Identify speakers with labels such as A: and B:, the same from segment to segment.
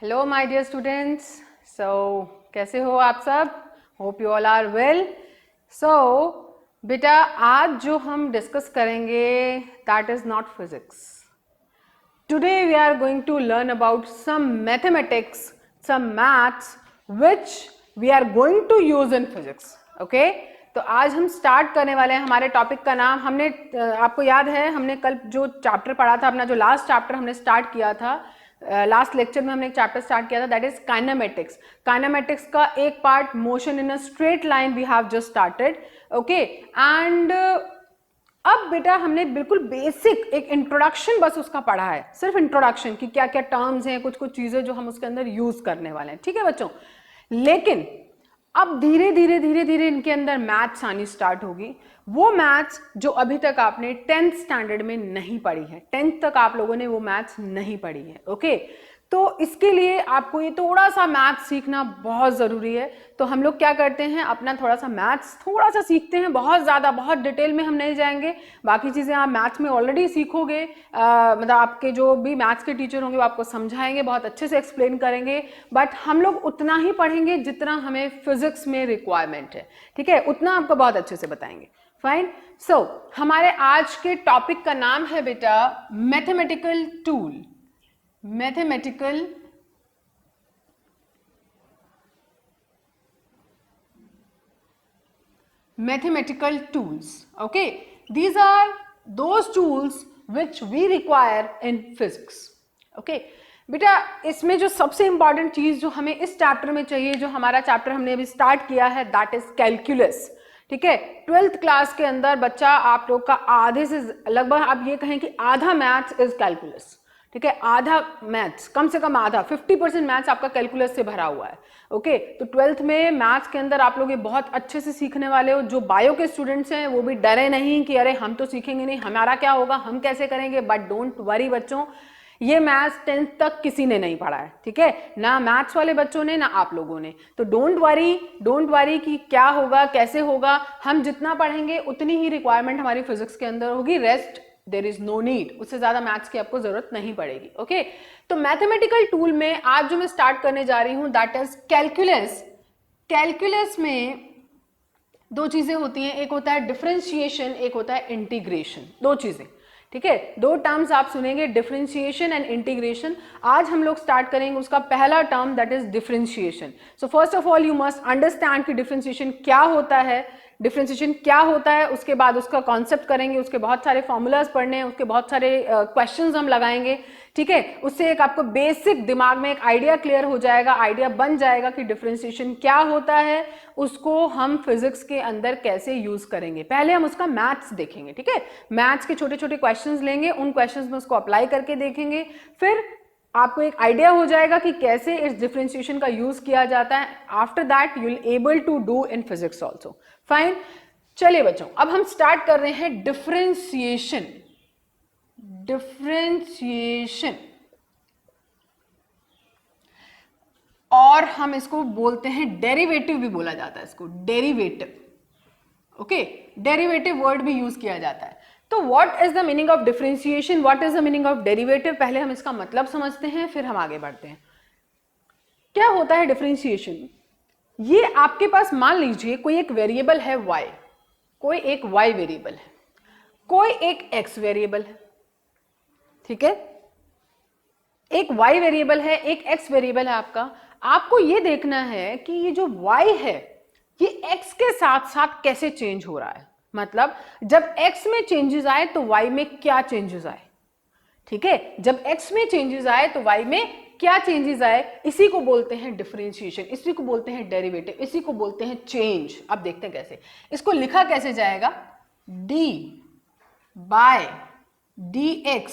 A: Hello my dear students. So कैसे हो आप सब? Hope you all are well. So बेटा, आज जो हम डिस्कस करेंगे that is not physics. Today we are going to learn about some mathematics, some maths which we are going to use in physics. Okay? तो आज हम start करने वाले हैं. हमारे टॉपिक का नाम हमने आपको याद है, हमने कल जो चैप्टर पढ़ा था, अपना जो लास्ट चैप्टर हमने स्टार्ट किया था, लास्ट लेक्चर में हमने एक चैप्टर स्टार्ट किया था, दैट इज काइनेमेटिक्स. काइनेमेटिक्स का एक part motion in a straight line we have just started. Okay, and अब बेटा हमने बिल्कुल बेसिक एक इंट्रोडक्शन बस उसका पढ़ा है, सिर्फ इंट्रोडक्शन कि क्या क्या टर्म्स हैं, कुछ कुछ चीजें जो हम उसके अंदर यूज करने वाले हैं. ठीक है बच्चों? लेकिन अब धीरे धीरे धीरे धीरे इनके अंदर मैथ्स आनी स्टार्ट होगी. वो मैथ्स जो अभी तक आपने 10th स्टैंडर्ड में नहीं पढ़ी है, 10th तक आप लोगों ने वो मैथ्स नहीं पढ़ी है. ओके, तो इसके लिए आपको ये थोड़ा सा मैथ्स सीखना बहुत ज़रूरी है. तो हम लोग क्या करते हैं, अपना थोड़ा सा मैथ्स थोड़ा सा सीखते हैं, बहुत ज़्यादा बहुत डिटेल में हम नहीं जाएंगे. बाकी चीज़ें आप मैथ्स में ऑलरेडी सीखोगे, मतलब आपके जो भी मैथ्स के टीचर होंगे वो आपको समझाएंगे, बहुत अच्छे से एक्सप्लेन करेंगे. बट हम लोग उतना ही पढ़ेंगे जितना हमें फिजिक्स में रिक्वायरमेंट है. ठीक है, उतना आपको बहुत अच्छे से बताएंगे. फाइन. सो हमारे आज के टॉपिक का नाम है बेटा mathematical tool. Mathematical tools. Okay, these are those tools which we require in physics. Okay, बेटा इसमें जो सबसे इंपॉर्टेंट चीज जो हमें इस चैप्टर में चाहिए, जो हमारा चैप्टर हमने अभी स्टार्ट किया है, दैट इज कैलकुलस. ठीक है, 12th क्लास के अंदर बच्चा आप लोग का आधे से लगभग आप ये कहें कि आधा मैथ्स इज कैलकुलस. ठीक है, आधा मैथ्स, कम से कम आधा, 50% मैथ्स आपका कैलकुलस से भरा हुआ है. ओके, तो 12th में मैथ्स के अंदर आप लोग ये बहुत अच्छे से सीखने वाले हो. जो बायो के स्टूडेंट्स हैं वो भी डरे नहीं कि अरे हम तो सीखेंगे नहीं, हमारा क्या होगा, हम कैसे करेंगे. बट डोंट वरी बच्चों, ये मैथ्स 10th तक किसी ने नहीं पढ़ा है. ठीक है, ना मैथ्स वाले बच्चों ने ना आप लोगों ने. तो डोंट वरी कि क्या होगा कैसे होगा. हम जितना पढ़ेंगे उतनी ही रिक्वायरमेंट हमारी फिजिक्स के अंदर होगी. Rest there is no need, उससे ज्यादा मैथ्स की आपको जरूरत नहीं पड़ेगी. ओके, तो मैथमेटिकल टूल में आज जो मैं स्टार्ट करने जा रही हूं दैट इज कैलकुलस. कैलकुलस में दो चीजें होती हैं, एक होता है डिफरेंशिएशन, एक होता है इंटीग्रेशन. दो चीजें. ठीक है, दो टर्म्स आप सुनेंगे, डिफरेंशिएशन एंड इंटीग्रेशन. आज हम लोग स्टार्ट करेंगे उसका पहला term that is differentiation. So first of all you must understand कि डिफरेंशिएशन क्या होता है. डिफरेंशिएशन क्या होता है, उसके बाद उसका कॉन्सेप्ट करेंगे, उसके बहुत सारे फॉर्मूलाज पढ़ने हैं, उसके बहुत सारे क्वेश्चंस हम लगाएंगे. ठीक है, उससे एक आपको बेसिक दिमाग में एक आइडिया क्लियर हो जाएगा, आइडिया बन जाएगा कि डिफरेंशिएशन क्या होता है, उसको हम फिजिक्स के अंदर कैसे यूज करेंगे. पहले हम उसका मैथ्स देखेंगे. ठीक है, मैथ्स के छोटे छोटे क्वेश्चंस लेंगे, उन क्वेश्चंस में उसको अप्लाई करके देखेंगे, फिर आपको एक आइडिया हो जाएगा कि कैसे इस डिफरेंशिएशन का यूज किया जाता है. After that you will able to do in physics also. Fine. चलिए बच्चों, अब हम स्टार्ट कर रहे हैं डिफरेंशिएशन. डिफरेंशिएशन, और हम इसको बोलते हैं डेरिवेटिव भी बोला जाता है इसको, डेरिवेटिव. ओके, डेरिवेटिव वर्ड भी यूज किया जाता है. तो what is the meaning of differentiation, what is the meaning of derivative, पहले हम इसका मतलब समझते हैं, फिर हम आगे बढ़ते हैं. क्या होता है डिफरेंशिएशन? ये आपके पास मान लीजिए कोई एक वेरिएबल है y, कोई एक y वेरिएबल है, कोई एक x वेरिएबल है. ठीक है, एक y वेरिएबल है, एक x वेरिएबल है आपका. आपको ये देखना है कि ये जो y है ये x के साथ साथ कैसे चेंज हो रहा है. मतलब जब x में चेंजेस आए तो y में क्या चेंजेस आए. ठीक है, जब x में चेंजेस आए तो y में क्या चेंजेस आए, इसी को बोलते हैं डिफरेंशिएशन, इसी को बोलते हैं डेरिवेटिव, इसी को बोलते हैं चेंज. अब देखते हैं कैसे इसको लिखा कैसे जाएगा. d by dx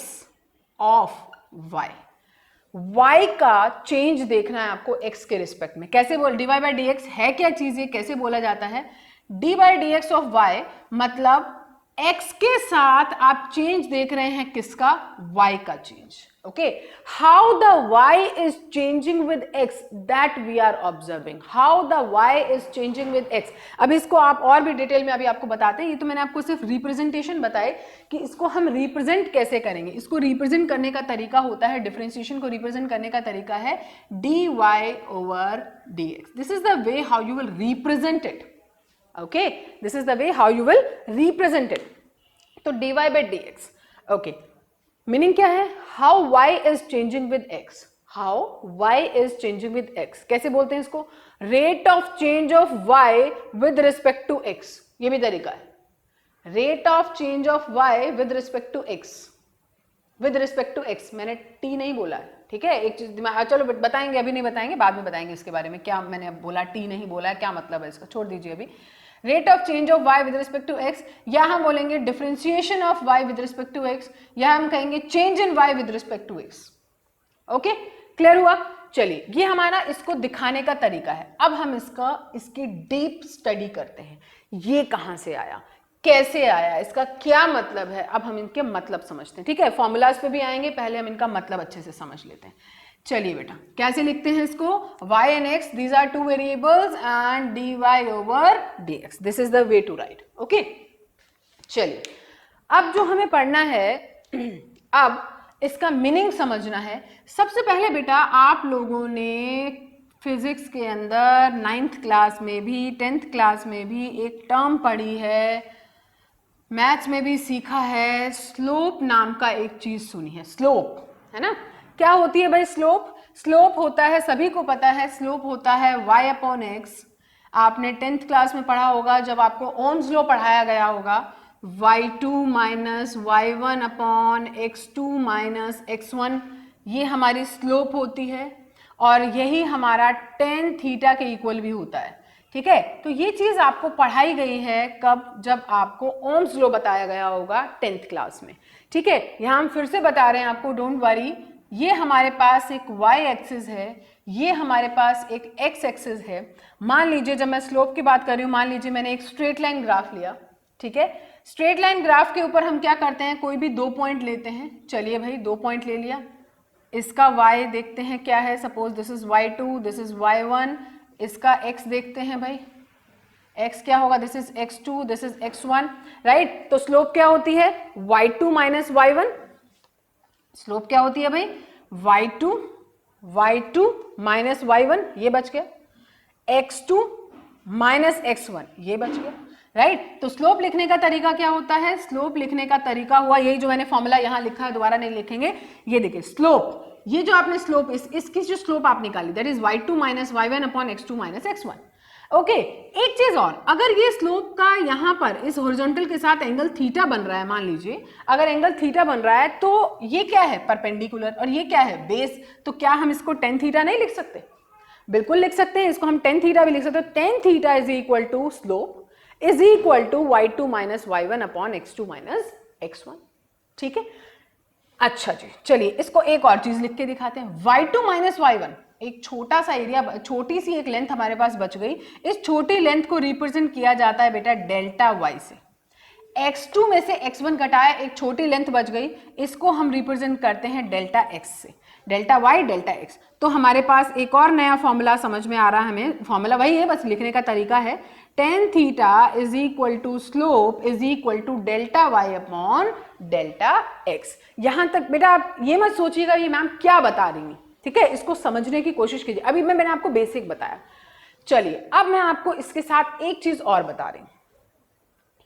A: of y. y का चेंज देखना है आपको x के रिस्पेक्ट में. कैसे बोल, dy बाय dx है क्या चीज, ये कैसे बोला जाता है. d by dx of y मतलब x के साथ आप चेंज देख रहे हैं, किसका, y का change. Okay, how the y is changing with x, that we are observing. How the y is changing with x. अब इसको आप और भी डिटेल में अभी आपको बताते हैं. ये तो मैंने आपको सिर्फ रिप्रेजेंटेशन बताए कि इसको हम रिप्रेजेंट कैसे करेंगे. इसको रिप्रेजेंट करने का तरीका होता है, डिफरेंशिएशन को रिप्रेजेंट करने का तरीका है dy over dx. This is the way how you will represent it. Okay, this is the way how you will represent it. तो dy by dx. Okay. Meaning क्या है? How y is changing with x. How y is changing with x. कैसे बोलते हैं इसको? Rate of change of y with respect to x. ये भी तरीका है. Rate of change of y with respect to x. With respect to x. मैंने t नहीं बोला है, ठीक है. एक चीज चलो बताएंगे, अभी नहीं बताएंगे, बाद में बताएंगे इसके बारे में. क्या मैंने अब बोला t नहीं बोला है, क्या मतलब है इसका, छोड़ दीजिए अभी. Rate of change of y with respect to x, या हम बोलेंगे differentiation of y with respect to x, या हम कहेंगे change in y with respect to x. Okay, clear हुआ? चलिए, ये हमारा इसको दिखाने का तरीका है. अब हम इसकी डीप स्टडी करते हैं. ये कहां से आया, कैसे आया, इसका क्या मतलब है. अब हम इनके मतलब समझते हैं, ठीक है. फॉर्मूलाज पे भी आएंगे, पहले हम इनका मतलब अच्छे से समझ लेते हैं. चलिए बेटा, कैसे लिखते हैं इसको? y and x, these are two variables and dy over dx. This is the way to write. Okay? चलिए, अब जो हमें पढ़ना है, अब इसका मीनिंग समझना है. सबसे पहले बेटा, आप लोगों ने फिजिक्स के अंदर 9th क्लास में भी 10th क्लास में भी एक टर्म पढ़ी है, मैथ्स में भी सीखा है, स्लोप नाम का एक चीज सुनी है. स्लोप है ना? क्या होती है भाई स्लोप? स्लोप होता है, सभी को पता है, स्लोप होता है y अपॉन x. आपने 10th क्लास में पढ़ा होगा, जब आपको ओम्स लॉ पढ़ाया गया होगा, y2 minus y1 upon x2 minus x1, ये हमारी स्लोप होती है. और यही हमारा tan थीटा के इक्वल भी होता है, ठीक है. तो ये चीज आपको पढ़ाई गई है कब? जब आपको ओम्स लॉ बताया गया होगा 10th क्लास में, ठीक है. यहां हम फिर से बता रहे हैं आपको, डोंट वरी. ये हमारे पास एक y एक्सिस है, ये हमारे पास एक x एक्सिस है. मान लीजिए, जब मैं स्लोप की बात कर रही हूँ, मान लीजिए मैंने एक स्ट्रेट लाइन ग्राफ लिया, ठीक है. स्ट्रेट लाइन ग्राफ के ऊपर हम क्या करते हैं, कोई भी 2 पॉइंट लेते हैं. चलिए भाई, 2 पॉइंट ले लिया. इसका y देखते हैं क्या है. Suppose this is y2, this is y1. इसका x देखते हैं भाई, x क्या होगा? This is x2, this is x1, right. तो स्लोप क्या होती है? y2 minus y1. स्लोप क्या होती है भाई? y2 माइनस y1, ये बच गया. x2 माइनस x1, ये बच गया, राइट. तो स्लोप लिखने का तरीका क्या होता है? स्लोप लिखने का तरीका हुआ यही जो मैंने फॉर्मूला यहां लिखा है, दोबारा नहीं लिखेंगे. ये देखिए स्लोप, ये जो आपने स्लोप, इसकी जो स्लोप आप निकाली, that is y2 minus y1 upon x2 minus x1. Okay, एक चीज और, अगर ये स्लोप का यहां पर इस हॉरिजॉन्टल के साथ एंगल थीटा बन रहा है, मान लीजिए अगर एंगल थीटा बन रहा है, तो ये क्या है? परपेंडिकुलर. और ये क्या है? बेस. तो क्या हम इसको tan थीटा नहीं लिख सकते? बिल्कुल लिख सकते हैं. इसको हम tan थीटा भी लिख सकते हैं. tan theta is equal to slope is equal to y2 minus y1 upon x2 minus x1, ठीक है. अच्छा जी, चलिए इसको एक और चीज लिख के दिखाते हैं. y2 माइनस y1, एक छोटा सा एरिया, छोटी सी एक लेंथ हमारे पास बच गई. इस छोटी लेंथ को रिप्रेजेंट किया जाता है बेटा डेल्टा y से. x2 में से x1 घटाया, एक छोटी लेंथ बच गई, इसको हम रिप्रेजेंट करते हैं डेल्टा x से. Delta y delta x. तो हमारे पास एक और नया फॉर्मूला समझ में आ रहा है हमें. फॉर्मूला वही है, बस लिखने का तरीका है. tan theta is equal to slope is equal to delta y upon delta x. यहां तक बेटा आप ये मत सोचिएगा ये मैम क्या बता रही हैं, ठीक है. इसको समझने की कोशिश कीजिए. अभी मैंने आपको बेसिक बताया. चलिए, अब मैं आपको इसके साथ एक चीज और बता रही हूं.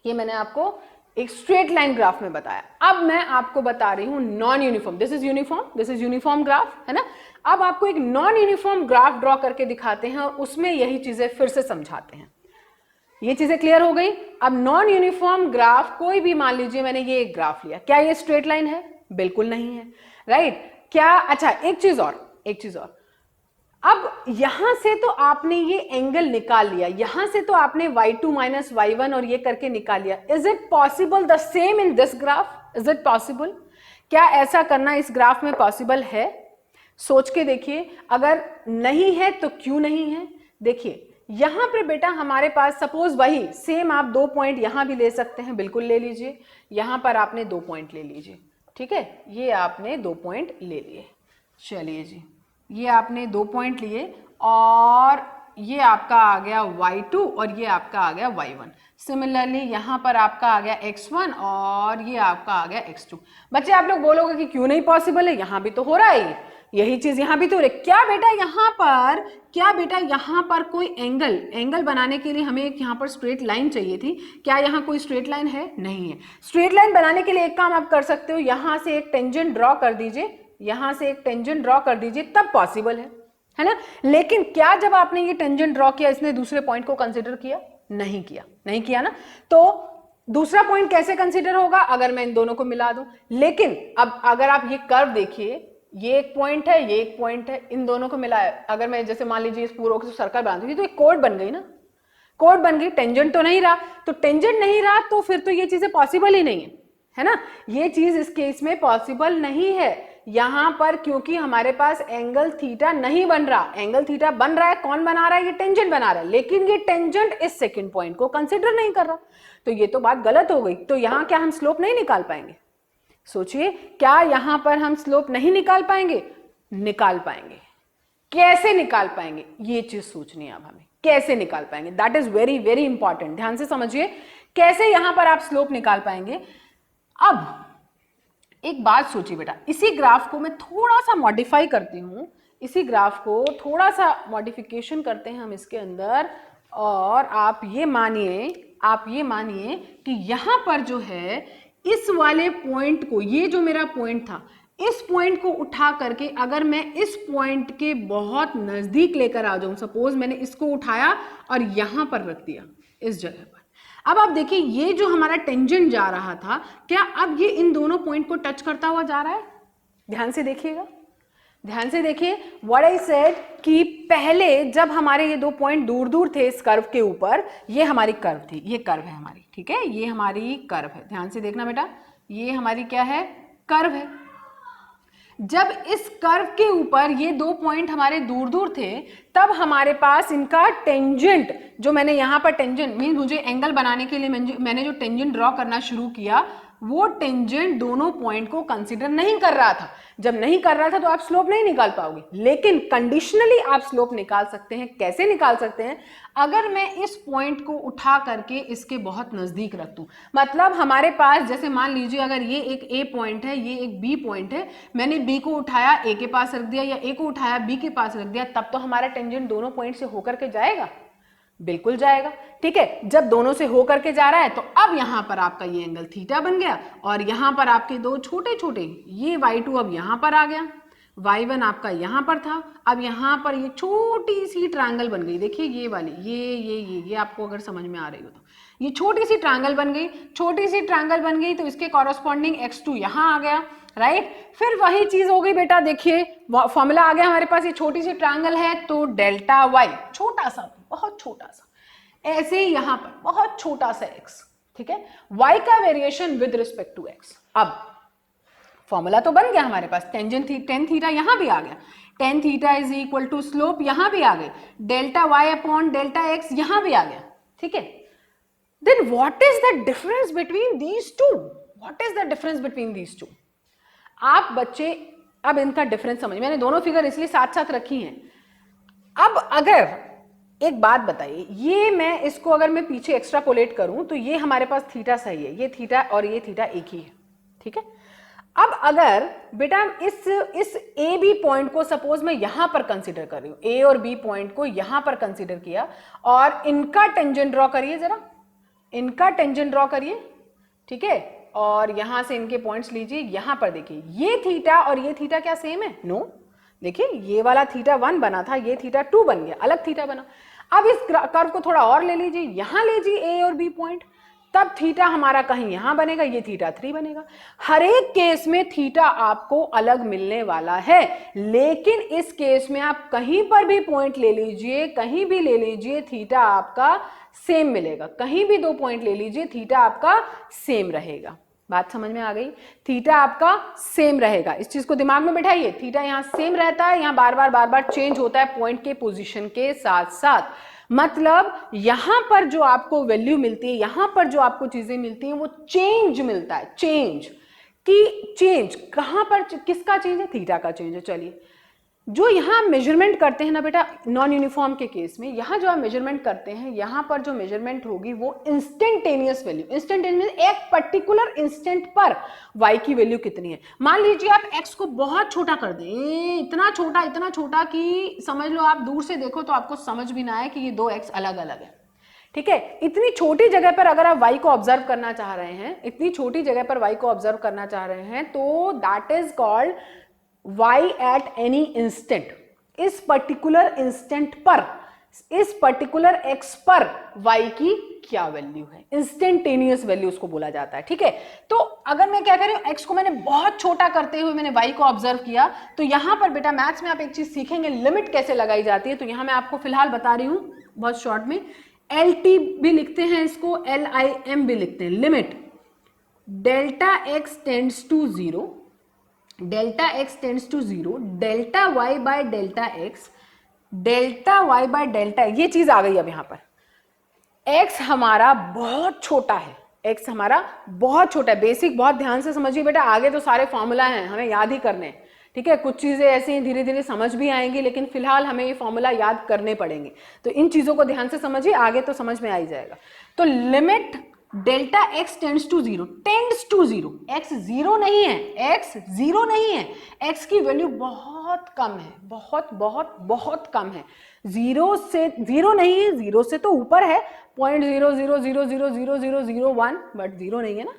A: ये मैंने आपको एक स्ट्रेट लाइन ग्राफ में बताया. अब मैं आपको बता रही हूं non uniform. This is uniform, this is uniform graph, है ना. अब आपको एक नॉन यूनिफॉर्म ग्राफ ड्रॉ करके दिखाते हैं और उसमें यही चीजें फिर से समझाते हैं. ये चीजें क्लियर हो गई. अब नॉन यूनिफॉर्म ग्राफ, कोई भी मान लीजिए मैंने ये एक ग्राफ लिया, क्या ये स्ट्रेट लाइन है? बिल्कुल नहीं है, राइट. क्या? अच्छा, एक चीज और. अब यहां से तो आपने ये एंगल निकाल लिया, यहां से तो आपने y2 माइनस y1 और ये करके निकाल लिया. Is it possible the same in this graph? Is it possible? क्या ऐसा करना इस ग्राफ में पॉसिबल है? सोच के देखिए. अगर नहीं है तो क्यों नहीं है? देखिए यहां पे बेटा हमारे पास सपोज वही सेम आप 2 पॉइंट यहां भी ले सकते हैं, बिल्कुल ले लीजिए. यहां पर आपने 2 पॉइंट ले लीजिए, ठीक है, ये आपने 2 पॉइंट ले लिए। चलिए जी, ये आपने 2 पॉइंट लिए और ये आपका आ गया y2 और ये आपका आ गया y1। सिमिलरली यहाँ पर आपका आ गया x1 और ये आपका आ गया x2। बच्चे आप लोग बोलोगे कि क्यों नहीं पॉसिबल है, यहाँ भी तो हो रहा है, यही चीज यहाँ भी तो हो रही है। क्या बेटा यहाँ पर कोई एंगल बनाने के लिए हमें एक यहाँ पर स्ट्रेट लाइन चाहिए थी, क्या यहाँ कोई स्ट्रेट लाइन है? नहीं है। स्ट्रेट लाइन बनाने के लिए एक काम आप कर सकते हो, यहाँ से एक टेंजेंट ड्रॉ कर दीजिए, यहाँ से एक टेंजेंट ड्रॉ कर दीजिए, तब पॉसिबल है ना। लेकिन क्या जब आपने ये टेंजेंट ड्रॉ किया इसने दूसरे पॉइंट को कंसिडर किया? नहीं किया ना। तो दूसरा पॉइंट कैसे कंसिडर होगा? अगर मैं इन दोनों को मिला दूं। लेकिन अब अगर आप ये कर्व देखिए, ये एक पॉइंट है, ये एक पॉइंट है, इन दोनों को मिलाया, अगर मैं जैसे मान लीजिए इस पूरे को सर्कल बना दूंगी तो एक कोड बन गई ना, कोड बन गई। टेंजेंट तो नहीं रहा, तो टेंजेंट नहीं रहा तो फिर तो ये चीजें पॉसिबल ही नहीं है ना। ये चीज इस केस में पॉसिबल नहीं है यहां पर, क्योंकि हमारे पास एंगल थीटा नहीं बन रहा। एंगल थीटा बन रहा है, कौन बना रहा है? ये टेंजेंट बना रहा है, लेकिन ये टेंजेंट इस सेकंड पॉइंट को कंसिडर नहीं कर रहा, तो ये तो बात गलत हो गई। तो यहां क्या हम स्लोप नहीं निकाल पाएंगे? सोचिए, क्या यहां पर हम स्लोप नहीं निकाल पाएंगे? निकाल पाएंगे। कैसे निकाल पाएंगे? ये चीज सोचनी है अब हमें, कैसे निकाल पाएंगे, that is very very important. ध्यान से समझिए, कैसे यहां पर आप स्लोप निकाल पाएंगे। अब एक बात सोचिए बेटा, इसी ग्राफ को मैं थोड़ा सा मॉडिफाई करती हूं, इसी ग्राफ को थोड़ा सा मॉडिफिकेशन करते हैं हम इसके अंदर, और आप ये मानिए कि यहां पर जो है इस वाले पॉइंट को, ये जो मेरा पॉइंट था, इस पॉइंट को उठा करके अगर मैं इस पॉइंट के बहुत नजदीक लेकर आ जाऊं, सपोज मैंने इसको उठाया और यहां पर रख दिया इस जगह पर। अब आप देखिए, ये जो हमारा टेंजेंट जा रहा था, क्या अब ये इन दोनों पॉइंट को टच करता हुआ जा रहा है? ध्यान से देखिएगा, ध्यान से देखिए। व्हाट आई सेड कि पहले जब हमारे ये 2 पॉइंट दूर दूर थे इस कर्व के ऊपर, ये हमारी कर्व थी, ये कर्व है हमारी, ठीक है, ये हमारी कर्व है। ध्यान से देखना बेटा, ये हमारी क्या है? कर्व है। जब इस कर्व के ऊपर ये 2 पॉइंट हमारे दूर दूर थे, तब हमारे पास इनका टेंजेंट, जो मैंने यहां पर टेंजेंट मीन मुझे एंगल बनाने के लिए मैंने जो टेंजेंट ड्रॉ करना शुरू किया, वो टेंजेंट दोनों पॉइंट को कंसीडर नहीं कर रहा था। जब नहीं कर रहा था तो आप स्लोप नहीं निकाल पाओगे, लेकिन कंडीशनली आप स्लोप निकाल सकते हैं। कैसे निकाल सकते हैं? अगर मैं इस पॉइंट को उठा करके इसके बहुत नजदीक रख दूं, मतलब हमारे पास जैसे मान लीजिए अगर ये एक ए पॉइंट है, ये एक बी पॉइंट है, मैंने बी को उठाया ए के पास रख दिया, या ए को उठाया बी के पास रख दिया, तब तो हमारा टेंजेंट दोनों पॉइंट से होकर के जाएगा, बिल्कुल जाएगा, ठीक है। जब दोनों से होकर के जा रहा है तो अब यहां पर आपका ये एंगल थीटा बन गया, और यहां पर आपके 2 छोटे छोटे, ये y2 अब यहां पर आ गया, y1 आपका यहां पर था, अब यहां पर ये छोटी सी ट्रायंगल बन गई। देखिए ये वाली, ये आपको अगर समझ में आ रही हो तो ये छोटी सी ट्रायंगल बन गई, छोटी सी ट्रायंगल बन गई, तो इसके कॉरस्पॉन्डिंग x2 यहां आ गया, राइट। फिर वही चीज हो गई बेटा, देखिए फॉर्मूला आ गया हमारे पास, ये छोटी सी ट्रायंगल है तो डेल्टा y, छोटा सा, बहुत छोटा सा, ऐसे ही यहां पर बहुत छोटा सा x, ठीक है, y का variation with respect to x। अब फॉर्मूला तो बन गया हमारे पास, टेन थीटा यहां भी आ गया, tan theta is equal to slope यहां भी आ गई, delta y upon delta x यहां भी आ गया, ठीक है। Then what is the difference between these two? What is the difference between these two? आप बच्चे अब इनका डिफरेंस समझ, मैंने दोनों फिगर इसलिए साथ साथ रखी हैं। अब अगर एक बात बताइए, ये मैं इसको अगर मैं पीछे एक्स्ट्रापोलेट करूं तो ये हमारे पास थीटा सही है, ये थीटा और ये थीटा एक ही है, ठीक है। अब अगर बेटा इस ए बी पॉइंट को सपोज मैं यहां पर कंसीडर कर रही हूं, ए और बी पॉइंट को यहां पर कंसीडर किया, और इनका टेंजेंट ड्रॉ करिए, जरा इनका टेंजेंट ड्रॉ करिए, ठीक है, और यहां से इनके पॉइंट्स लीजिए, यहां पर देखिए ये थीटा और ये थीटा क्या सेम है? नो। देखिए ये वाला थीटा 1 बना था, ये थीटा 2 बन गया, अलग थीटा बना। अब इस कर्व को थोड़ा और ले लीजिए, यहां लीजिए ए और बी पॉइंट, तब थीटा हमारा कहीं यहां बनेगा, ये थीटा 3 बनेगा। हर एक केस में थीटा आपको अलग मिलने वाला है, लेकिन इस केस में आप कहीं पर भी पॉइंट ले लीजिए, कहीं भी ले लीजिए, थीटा आपका सेम मिलेगा। कहीं भी 2 पॉइंट ले लीजिए, थीटा आपका सेम रहेगा। बात समझ में आ गई? थीटा आपका सेम रहेगा, इस चीज को दिमाग में बैठाइए। थीटा यहां सेम रहता है, यहां बार बार चेंज होता है पॉइंट के पोजीशन के साथ साथ। मतलब यहां पर जो आपको वैल्यू मिलती है, यहां पर जो आपको चीजें मिलती हैं, वो चेंज मिलता है, चेंज। कि चेंज कहां पर, किसका चेंज है, थीटा का चेंज है। चलिए, जो यहाँ मेजरमेंट करते हैं ना बेटा नॉन यूनिफॉर्म के केस में, यहाँ जो आप मेजरमेंट करते हैं, यहाँ पर जो मेजरमेंट होगी वो इंस्टेंटेनियस वैल्यू, इंस्टेंटेनियस एक पर्टिकुलर इंस्टेंट पर y की वैल्यू कितनी है। मान लीजिए आप x को बहुत छोटा कर दें, इतना छोटा कि समझ लो आप दूर से देखो तो आपको समझ भी ना आए कि ये दो x अलग अलग है। ठीक है, इतनी छोटी जगह पर अगर आप y को ऑब्जर्व करना चाह रहे हैं, इतनी छोटी जगह पर y को ऑब्जर्व करना चाह रहे हैं, तो that is called y at any instant, इस पर्टिकुलर इंस्टेंट पर, इस पर्टिकुलर x पर y की क्या वैल्यू है, इंस्टेंटेनियस वैल्यू उसको बोला जाता है। ठीक है, तो अगर मैं क्या कर रही हूं, x को मैंने बहुत छोटा करते हुए मैंने y को ऑब्जर्व किया, तो यहां पर बेटा मैथ्स में आप एक चीज सीखेंगे, लिमिट कैसे लगाई जाती है। तो यहां मैं आपको फिलहाल बता रही हूं बहुत शॉर्ट में, LT भी लिखते हैं इसको, LIM भी लिखते हैं, limit delta x tends to 0, delta x tends to 0, delta y by delta x, delta y by delta, ये चीज आ गई अब यहां पर। x हमारा बहुत छोटा है, x हमारा बहुत छोटा है, बेसिक बहुत ध्यान से समझिए बेटा, आगे तो सारे फॉर्मूला हैं हमें याद ही करने हैं। ठीक है, कुछ चीजें ऐसी हैं धीरे धीरे समझ भी आएंगी, लेकिन फिलहाल हमें ये फॉर्मूला याद करने पड़ेंगे, तो इन चीजों को ध्यान से समझिए, आगे तो समझ में आ ही जाएगा। तो limit delta x tends to 0, tends to 0, x 0 नहीं है, x 0 नहीं है, x की वैल्यू बहुत कम है, बहुत बहुत बहुत कम है, 0 से 0 नहीं है, 0 से तो ऊपर है, 0.000000001, बट 0 नहीं है ना,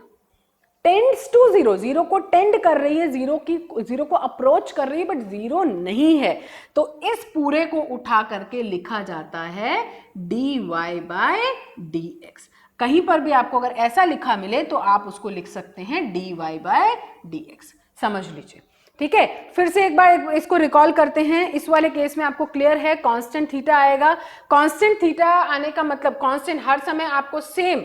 A: टेंड्स टू 0, 0 को टेंड कर रही है, 0 को अप्रोच कर रही है, बट 0 नहीं है। तो इस पूरे को उठा करके लिखा जाता है dy बाय dx। कहीं पर भी आपको अगर ऐसा लिखा मिले तो आप उसको लिख सकते हैं dy बाय dx, समझ लीजिए। ठीक है, फिर से एक बार इसको रिकॉल करते हैं। इस वाले केस में आपको क्लियर है, कांस्टेंट थीटा आएगा। कांस्टेंट थीटा आने का मतलब कांस्टेंट, हर समय आपको सेम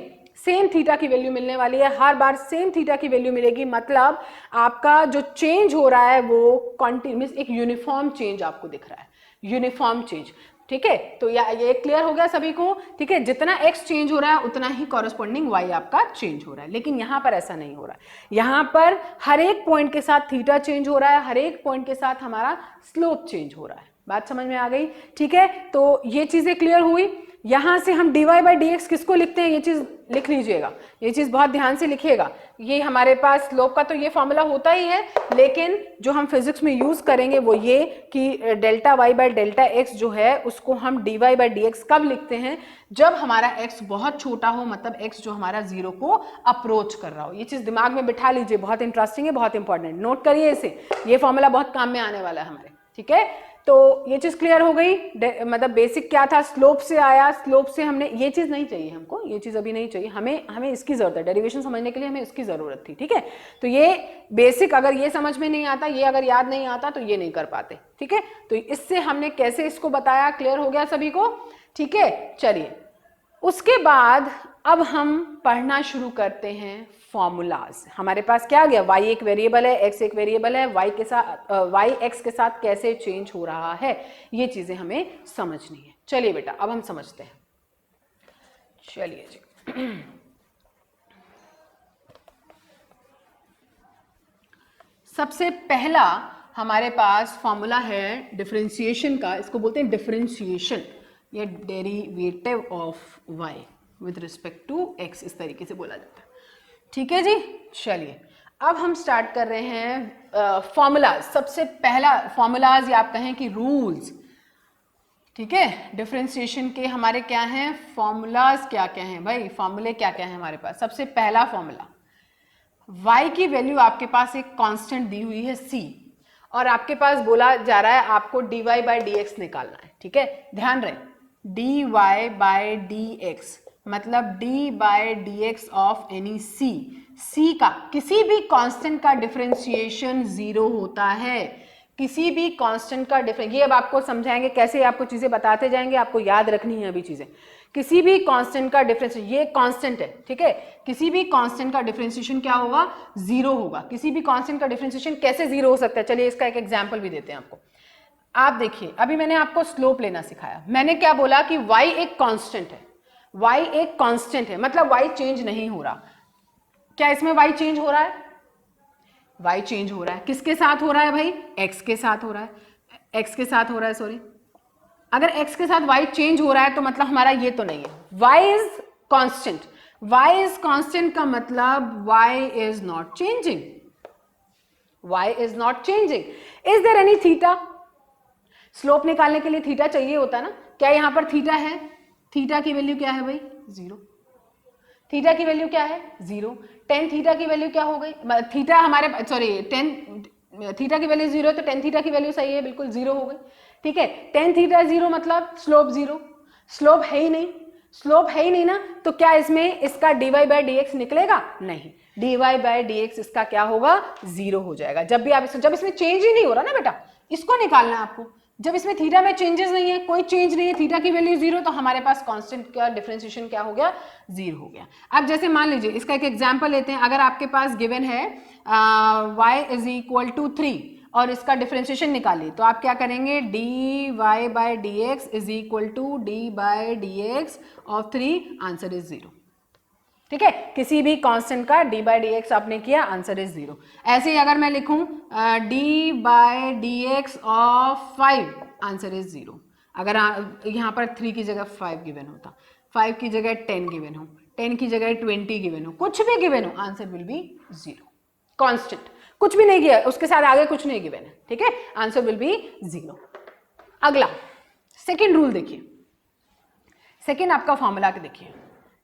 A: थीटा की वैल्यू मिलने वाली है, हर बार सेम थीटा की वैल्यू मिलेगी, मतलब आपका जो चेंज हो रहा है वो कॉन्टिन्यूस, एक यूनिफॉर्म चेंज आपको दिख रहा है, यूनिफॉर्म चेंज। ठीक है, तो ये क्लियर हो गया सभी को। ठीक है, जितना x चेंज हो रहा है उतना ही कॉरेस्पॉन्डिंग y आपका चेंज हो रहा है, लेकिन यहां पर ऐसा नहीं हो रहा है, यहां पर हर एक पॉइंट के साथ थीटा चेंज हो रहा है, हर एक पॉइंट के साथ हमारा स्लोप चेंज हो रहा है। बात समझ में आ गई? ठीक है, तो ये चीजें क्लियर हुई। यहां से हम dy बाई dx किसको लिखते हैं, ये चीज लिख लीजिएगा, ये चीज बहुत ध्यान से लिखिएगा। ये हमारे पास स्लोप का तो ये फॉर्मूला होता ही है, लेकिन जो हम फिजिक्स में यूज करेंगे वो ये कि delta y by delta x जो है उसको हम dy बाई dx कब लिखते हैं, जब हमारा x बहुत छोटा हो, मतलब x जो हमारा 0 को अप्रोच कर रहा हो। ये चीज दिमाग में बिठा लीजिए, बहुत इंटरेस्टिंग है, बहुत इंपॉर्टेंट, नोट करिए इसे, ये फॉर्मूला बहुत काम में आने वाला है हमारे। ठीक है, तो ये चीज क्लियर हो गई, मतलब बेसिक क्या था, स्लोप से आया, स्लोप से हमने, ये चीज नहीं चाहिए हमको, ये चीज अभी नहीं चाहिए, हमें इसकी जरूरत है, डेरिवेशन समझने के लिए हमें इसकी जरूरत थी। ठीक है, तो ये बेसिक अगर ये समझ में नहीं आता, ये अगर याद नहीं आता तो ये नहीं कर पाते। ठीक है, तो इससे हमने कैसे इसको बताया, क्लियर हो गया सभी को? ठीक है, चलिए उसके बाद अब हम पढ़ना शुरू करते हैं फॉर्मूलाज। हमारे पास क्या आ गया, y एक वेरिएबल है, x एक वेरिएबल है, y के साथ y x के साथ कैसे चेंज हो रहा है, ये चीजें हमें समझनी है। चलिए बेटा अब हम समझते हैं, चलिए जी। सबसे पहला हमारे पास फॉर्मूला है डिफरेंशिएशन का, इसको बोलते हैं डिफरेंशिएशन या derivative of y with respect to x, इस तरीके से बोला जाता है। ठीक है जी, चलिए अब हम स्टार्ट कर रहे हैं फॉर्मूलाज। सबसे पहला फॉर्मूलाज या आप कहें कि रूल्स। ठीक है, डिफरेंशिएशन के हमारे क्या हैं फॉर्मूलाज, क्या क्या हैं भाई, फॉर्मूले क्या क्या हैं हमारे पास। सबसे पहला फॉर्मूला, y की वैल्यू आपके पास एक कांस्टेंट दी हुई है c, और आपके पास बोला जा रहा है आपको dy बाई dx निकालना है। ठीक है, ध्यान रहे, dy बाई dx मतलब d by dx of any c का किसी भी कांस्टेंट का डिफरेंशिएशन 0 होता है, किसी भी कांस्टेंट का डिफरेंस, ये अब आपको समझाएंगे कैसे, आपको चीजें बताते जाएंगे, आपको याद रखनी है अभी चीजें। किसी भी कांस्टेंट का डिफरेंस, ये कांस्टेंट है, ठीक है, किसी भी कांस्टेंट का डिफरेंशिएशन क्या होगा, 0 होगा। किसी भी कांस्टेंट का डिफरेंशिएशन कैसे 0 हो सकता है, चलिए इसका एक एग्जांपल भी देते हैं आपको। आप देखिए, अभी मैंने आपको स्लोप लेना सिखाया, मैंने क्या बोला कि y एक कांस्टेंट है, y एक कांस्टेंट है, मतलब y चेंज नहीं हो रहा। क्या इसमें y चेंज हो रहा है? y चेंज हो रहा है, किसके साथ हो रहा है भाई, x के साथ हो रहा है, x के साथ हो रहा है, सॉरी। अगर x के साथ y चेंज हो रहा है तो मतलब हमारा ये तो नहीं है, y is constant, y is constant का मतलब y is not changing, y is not changing. Is there any theta, slope निकालने के लिए थीटा चाहिए होता है ना, क्या यहां पर थीटा है, थीटा की वैल्यू क्या है भाई, 0, थीटा की वैल्यू क्या है 0, टेन थीटा की वैल्यू क्या हो गई, थीटा हमारे, सॉरी टेन थीटा की वैल्यू 0 है तो टेन थीटा की वैल्यू सही है, बिल्कुल 0 हो गई, ठीक है। टेन थीटा 0 मतलब स्लोप 0, स्लोप है ही नहीं, स्लोप है ही नहीं ना, तो क्या इसमें इसका dy बाई डी एक्स निकलेगा, नहीं, dy बाई डी एक्स इसका क्या होगा, 0 हो जाएगा। जब भी आप जब इसमें चेंज ही नहीं हो रहा ना बेटा, इसको निकालना है आपको, जब इसमें थीटा में चेंजेस नहीं है, कोई चेंज नहीं है, थीटा की वैल्यू 0, तो हमारे पास कांस्टेंट का डिफरेंशिएशन क्या हो गया, 0 हो गया। अब जैसे मान लीजिए इसका एक एग्जांपल लेते हैं, अगर आपके पास गिवन है y इज इक्वल टू 3 और इसका डिफरेंशिएशन निकालिए, तो आप क्या करेंगे, dy by D X is equal to D by D x of 3, answer is 0, ठीक है। किसी भी कांस्टेंट का डी बाई डी एक्स आपने किया, आंसर इज 0। ऐसे ही अगर मैं लिखूं D by D x of 5, answer is 0। अगर यहां पर 3 की जगह 5 गिवन होता, 5 की जगह 10 गिवन हो, 10 की जगह 20 गिवन हो, कुछ भी गिवन हो, आंसर विल बी 0। कांस्टेंट कुछ भी नहीं किया, उसके साथ आगे कुछ नहीं गिवन है, ठीक है, आंसर विल बी 0। अगला सेकेंड रूल देखिए, सेकेंड आपका फॉर्मूला देखिए,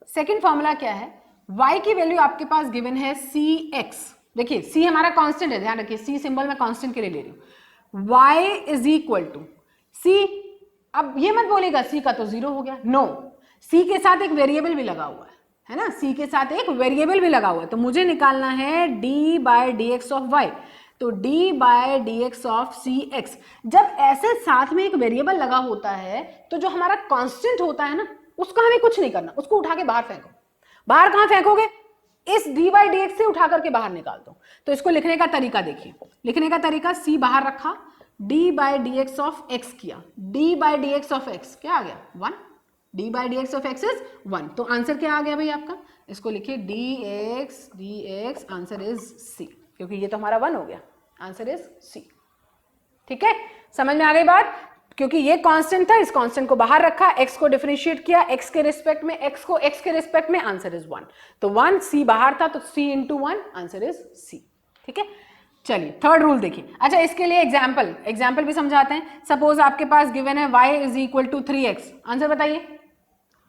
A: सेकेंड फॉर्मूला क्या है, y की वैल्यू आपके पास गिवन है cx, देखिए c हमारा कांस्टेंट है, ध्यान रखिए c सिंबल मैं कांस्टेंट के लिए ले रही हूं, y is equal to c, अब ये मत बोलेगा c का तो 0 हो गया, नो, c के साथ एक वेरिएबल भी लगा हुआ है ना, c के साथ एक वेरिएबल भी लगा हुआ है, तो मुझे निकालना है d by D x of y, तो d by D x of C X. जब ऐसे साथ में एक वेरिएबल लगा होता है तो जो हमारा कांस्टेंट होता है ना, उसका हमें कुछ नहीं करना, उसको उठा के बाहर फेंको। बाहर कहां फेंकोगे, इस d बाई डी एक्स से उठा करके बाहर निकाल दो। तो इसको लिखने का तरीका देखिए, लिखने का तरीका, c बाहर रखा, d by D x of x किया, d by D x of x क्या आ गया 1, d by D x of x is 1, तो आंसर क्या आ गया भाई आपका, इसको लिखिए dx, आंसर इज c, क्योंकि ये तो हमारा 1 हो गया, आंसर इज c, ठीक है। समझ में आ गई बात, क्योंकि ये कांस्टेंट था, इस कांस्टेंट को बाहर रखा, x को डिफरेंशिएट किया, x के रिस्पेक्ट में, x को x के रिस्पेक्ट में, आंसर इज 1, तो 1, c बाहर था तो c into 1, answer is c, ठीक है। चलिए थर्ड रूल देखिए, अच्छा इसके लिए एग्जाम्पल भी समझाते हैं। सपोज आपके पास गिवन है y is equal to 3x, answer बताइए,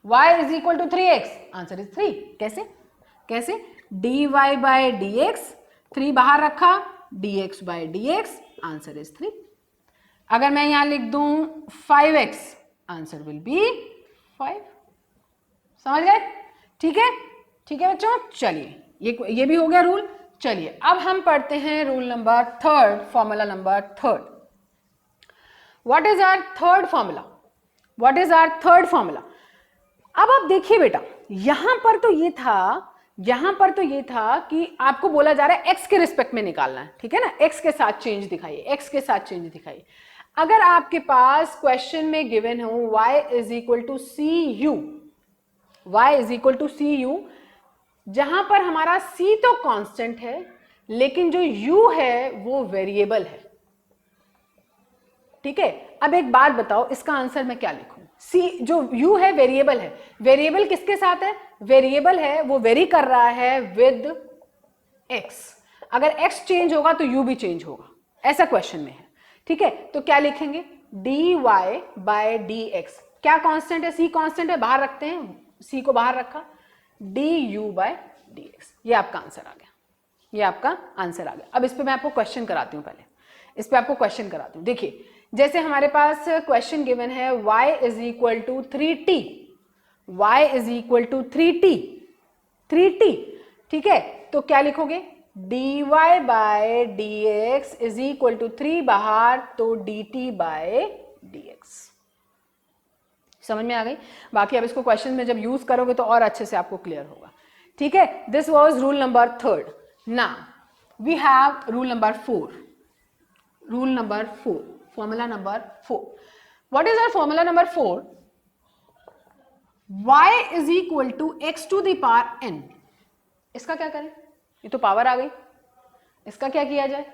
A: y is equal to 3x, answer is 3, कैसे dy बाई डी एक्स, 3 बाहर रखा, dx by D x, answer is 3। अगर मैं यहां लिख दूं 5x, आंसर विल बी 5, समझ गए, ठीक है बच्चों। चलिए ये भी हो गया रूल। चलिए अब हम पढ़ते हैं rule number third, formula number third. What is our third formula, अब आप देखिए बेटा, यहां पर तो ये था कि आपको बोला जा रहा है x के रिस्पेक्ट में निकालना है, ठीक है ना, x के साथ चेंज दिखाइए, अगर आपके पास क्वेश्चन में गिवन हो y is equal to C U, जहां पर हमारा c तो कांस्टेंट है लेकिन जो u है वो वेरिएबल है, ठीक है। अब एक बात बताओ, इसका आंसर मैं क्या लिखूं, c जो u है वेरिएबल है, वेरिएबल किसके साथ है, वेरिएबल है वो वेरी कर रहा है विद x, अगर x चेंज होगा तो u भी चेंज होगा, ऐसा क्वेश्चन में है, ठीक है। तो क्या लिखेंगे, dy बाय dx, क्या कांस्टेंट है, c कांस्टेंट है, बाहर रखते हैं, c को बाहर रखा, du बाय dx, ये आपका आंसर आ गया, अब इस पे मैं आपको क्वेश्चन कराती हूं, देखिए जैसे हमारे पास क्वेश्चन गिवन है y is equal to 3t, ठीक है। तो क्या लिखोगे, dy by dx is equal to 3 बाहर, तो dt बाय dx, समझ में आ गई। बाकी अब इसको क्वेश्चन में जब यूज करोगे तो और अच्छे से आपको क्लियर होगा, ठीक है। This was rule number third. Now we have rule number 4, formula number 4। What is our formula number 4, y is equal to x to the power n, इसका क्या करें, ये तो पावर आ गई, इसका क्या किया जाए,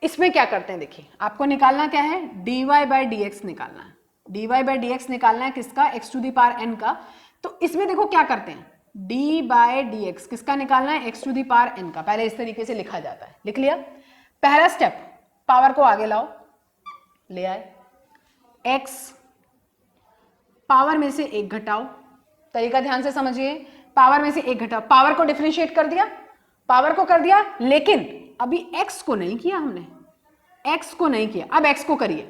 A: इसमें क्या करते हैं, देखिए आपको निकालना क्या है, dy बाई डी एक्स निकालना है, dy बाई डी एक्स निकालना है किसका, x to the power n का। तो इसमें देखो क्या करते हैं, d बाई डी एक्स किसका निकालना है, x to the power n का। पहले इस तरीके से लिखा जाता है, लिख लिया। पहला स्टेप, पावर को आगे लाओ, ले आए, x पावर में से एक घटाओ, तरीका ध्यान से समझिए, पावर में से एक घटाओ, पावर को डिफरेंशिएट कर दिया, पावर को कर दिया, लेकिन अभी x को नहीं किया हमने, x को नहीं किया, अब x को करिए,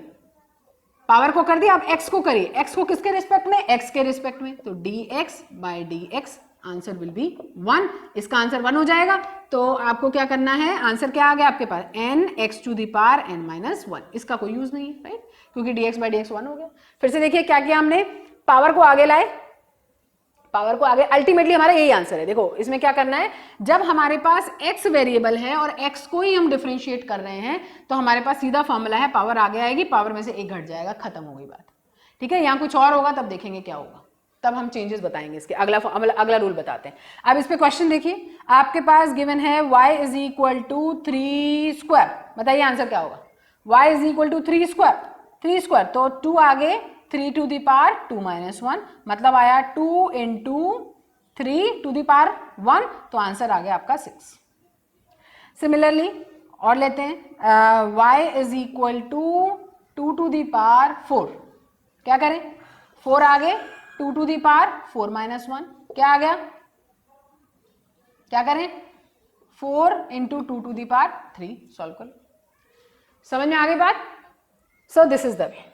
A: पावर को कर दिया, अब x को करिए, x को किसके रिस्पेक्ट में, x के रिस्पेक्ट में, तो dx by D x answer will be 1, इसका आंसर 1 हो जाएगा। तो आपको क्या करना है, आंसर क्या आ गया आपके पास, n x to the power n minus 1, इसका कोई यूज नहीं है, राइट, क्योंकि dx बाई डी एक्स 1 हो गया। फिर से देखिए क्या किया हमने, पावर को आगे लाए, पावर को आगे, अल्टीमेटली हमारा यही आंसर है। देखो इसमें क्या करना है, जब हमारे पास x वेरिएबल है और x को ही हम डिफरेंशिएट कर रहे हैं, तो हमारे पास सीधा फॉर्मूला है, पावर आगे आएगी, पावर में से एक घट जाएगा, खत्म हो गई बात। ठीक है, यहाँ कुछ और होगा तब देखेंगे क्या होगा, तब हम चेंजेस बताएंगे इसके, अगला रूल बताते हैं। अब इस पे क्वेश्चन देखिए, आपके पास गिवन है y is equal to 3 square, बताइए आंसर क्या होगा, y is equal to 3 square, 3 square तो 2 आगे 3 टू दी पावर 2 माइनस 1, मतलब आया 2 इंटू 3 टू दी पावर 1, तो आंसर आ गया आपका 6। सिमिलरली और लेते हैं, y is equal to 2 to the power 4, क्या करें, 4 आगे 2 टू दी पावर 4 माइनस 1, क्या आ गया, क्या करें, 4 into 2 to the power 3, solve कर, समझ में आ गई बात। So this is the way,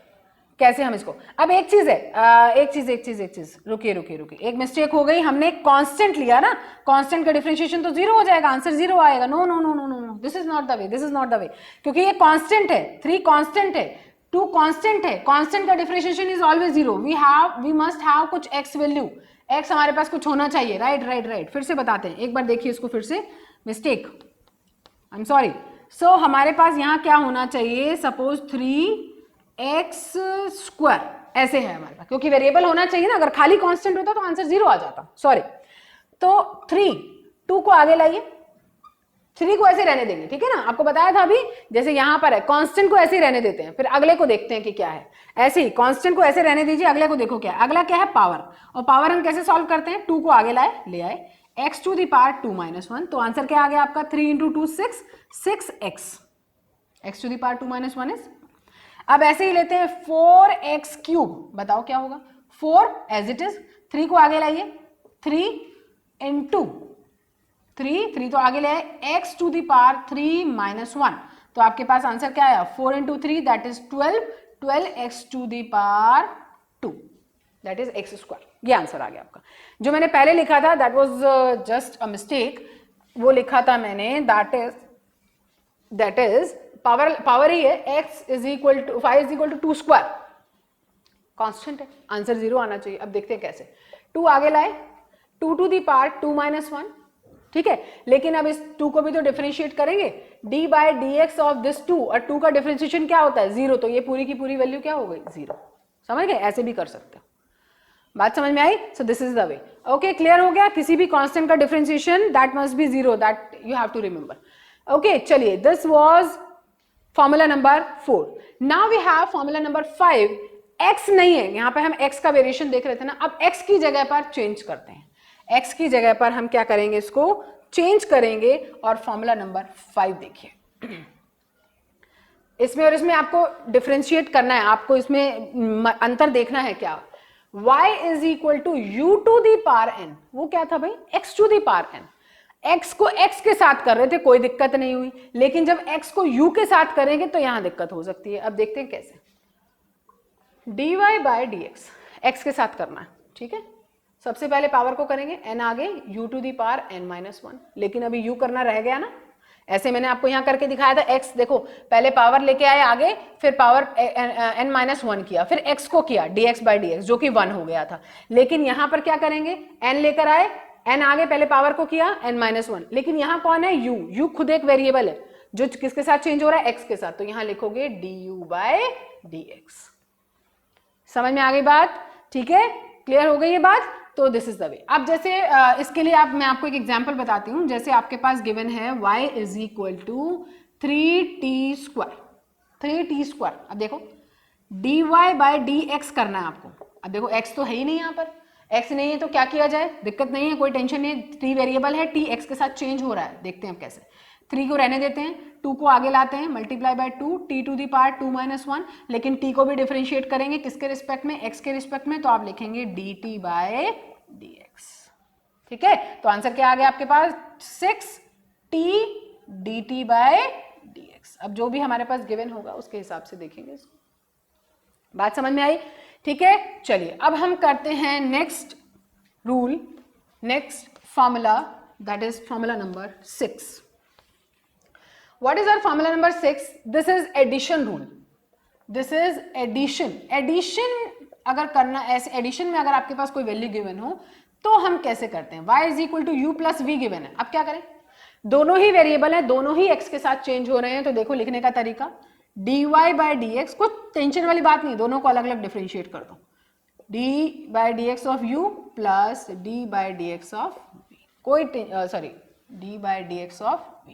A: कैसे हम इसको, अब एक चीज है, एक चीज, रुकिए, एक मिस्टेक हो गई, हमने कांस्टेंट लिया ना, कांस्टेंट का डिफरेंशिएशन तो 0 हो जाएगा, आंसर 0 आएगा, no no no no no, this is not the way, क्योंकि ये कांस्टेंट है, 3 कांस्टेंट है, 2 कांस्टेंट है, कांस्टेंट का differentiation is always 0, we must have कुछ x वैल्यू, x हमारे पास कुछ होना चाहिए, राइट। फिर से बताते हैं, एक बार देखिए इसको फिर से, मिस्टेक, आई एम सॉरी। सो हमारे पास यहाँ क्या होना चाहिए, सपोज 3x स्क्वायर ऐसे है हमारे पास, क्योंकि वेरिएबल होना चाहिए ना, अगर खाली कांस्टेंट होता तो आंसर 0 आ जाता, सॉरी। तो 2 को आगे लाइए, 3 को ऐसे रहने देंगे, ठीक है ना, आपको बताया था अभी, जैसे यहां पर है कांस्टेंट को ऐसे रहने देते हैं, फिर अगले को देखते हैं कि क्या है, ऐसे ही कांस्टेंट को ऐसे रहने दीजिए, अगले को देखो क्या है, अगला क्या है, पावर, और पावर हम कैसे सॉल्व करते हैं, 2 को आगे लाए, ले आए, x to the power 2 minus 1, तो आंसर क्या आ गया आपका, 3 into 2 6x, x to the power 2 minus 1 is, अब ऐसे ही लेते हैं 4x क्यूब, बताओ क्या होगा, 4 एज इट इज, 3 को आगे लाइए, 3 इंटू 3 तो आगे ले आए, x to the power 3 minus 1, तो आपके पास आंसर क्या आया, 4 into 3 that is 12x to the power 2 that is x square, ये आंसर आ गया आपका। जो मैंने पहले लिखा था that was just a mistake, वो लिखा था मैंने, दैट इज पावर ही है, x is equal to 5 is equal to 2 square, constant है, आंसर 0 आना चाहिए। अब देखते हैं कैसे, 2 आगे लाए, 2 टू दी पावर 2 माइनस 1, ठीक है, लेकिन अब इस 2 को भी तो डिफरेंशिएट करेंगे, d by D x of this 2, और 2 का डिफरेंशिएशन क्या होता है, 0, तो ये पूरी की पूरी वैल्यू क्या हो गई, 0, समझ गए, ऐसे भी कर सकते हो, बात समझ में आई। So this is the way, okay, clear हो गया, किसी भी कांस्टेंट का differentiation that must be 0, that you have to remember. Okay, चलिए, this was formula number 4। Now we have formula number 5। x नहीं है, यहां पे हम x का वेरिएशन देख रहे थे ना, अब x की जगह पर चेंज करते हैं, x की जगह पर हम क्या करेंगे, इसको चेंज करेंगे, और फॉर्मूला नंबर 5 देखिए, इसमें और इसमें आपको डिफरेंशिएट करना है, आपको इसमें अंतर देखना है क्या, y is equal to u to the power n, वो क्या था भाई, x to the power n, x को x के साथ कर रहे थे, कोई दिक्कत नहीं हुई, लेकिन जब x को u के साथ करेंगे तो यहां दिक्कत हो सकती है। अब देखते हैं कैसे, dy बाई डी एक्स के साथ करना है, ठीक है, सबसे पहले पावर को करेंगे, n आगे u to the power n minus 1, लेकिन अभी u करना रह गया ना, ऐसे मैंने आपको यहां करके दिखाया था, x देखो पहले पावर लेके आए आगे, फिर पावर n माइनस 1 किया, फिर x को किया dx बाई डी एक्स, जो कि 1 हो गया था, लेकिन यहां पर क्या करेंगे, n लेकर आए, n आगे पहले पावर को किया n माइनस 1, लेकिन यहां कौन है, u खुद एक वेरिएबल है जो किसके साथ चेंज हो रहा है, x के साथ, तो यहां लिखोगे du बाई डी एक्स। समझ में आ गई बात, ठीक है, क्लियर हो गई ये बात। तो दिस इज द वे। अब जैसे इसके लिए मैं आपको एक एग्जांपल बताती हूँ। जैसे आपके पास गिवन है y is equal to 3t square, 3t square. अब देखो dy बाय dx करना है आपको। अब देखो x तो है ही नहीं, यहाँ पर x नहीं है तो क्या किया जाए, दिक्कत नहीं है, कोई टेंशन नहीं है, 3 वेरिएबल है, t x के साथ चेंज हो रहा है। देखते हैं अब कैसे। 3 को रहने देते हैं, 2 को आगे लाते हैं, multiply by 2, t to the power 2 minus 1, लेकिन t को भी डिफरेंशिएट करेंगे किसके रिस्पेक्ट में, x के रिस्पेक्ट में, तो आप लिखेंगे dt बाय dx। ठीक है, तो आंसर क्या आ गया आपके पास, 6t dt बाय dx। अब जो भी हमारे पास गिवन होगा उसके हिसाब से देखेंगे इसको। बात समझ में आई? ठीक है, चलिए अब हम करते हैं next rule, next formula, that is formula number 6। What is our formula number 6? This is addition rule. This is addition. Addition अगर करना, ऐसे एडिशन में अगर आपके पास कोई वैल्यू गिवन हो तो हम कैसे करते हैं, y is equal to u plus v given है। अब क्या करें, दोनों ही वेरिएबल है, दोनों ही x के साथ चेंज हो रहे हैं, तो देखो लिखने का तरीका dy बाय dx, कुछ टेंशन वाली बात नहीं, दोनों को अलग अलग डिफरेंशिएट कर दो, d by dx of u plus d by dx of v, कोई d by dx of v।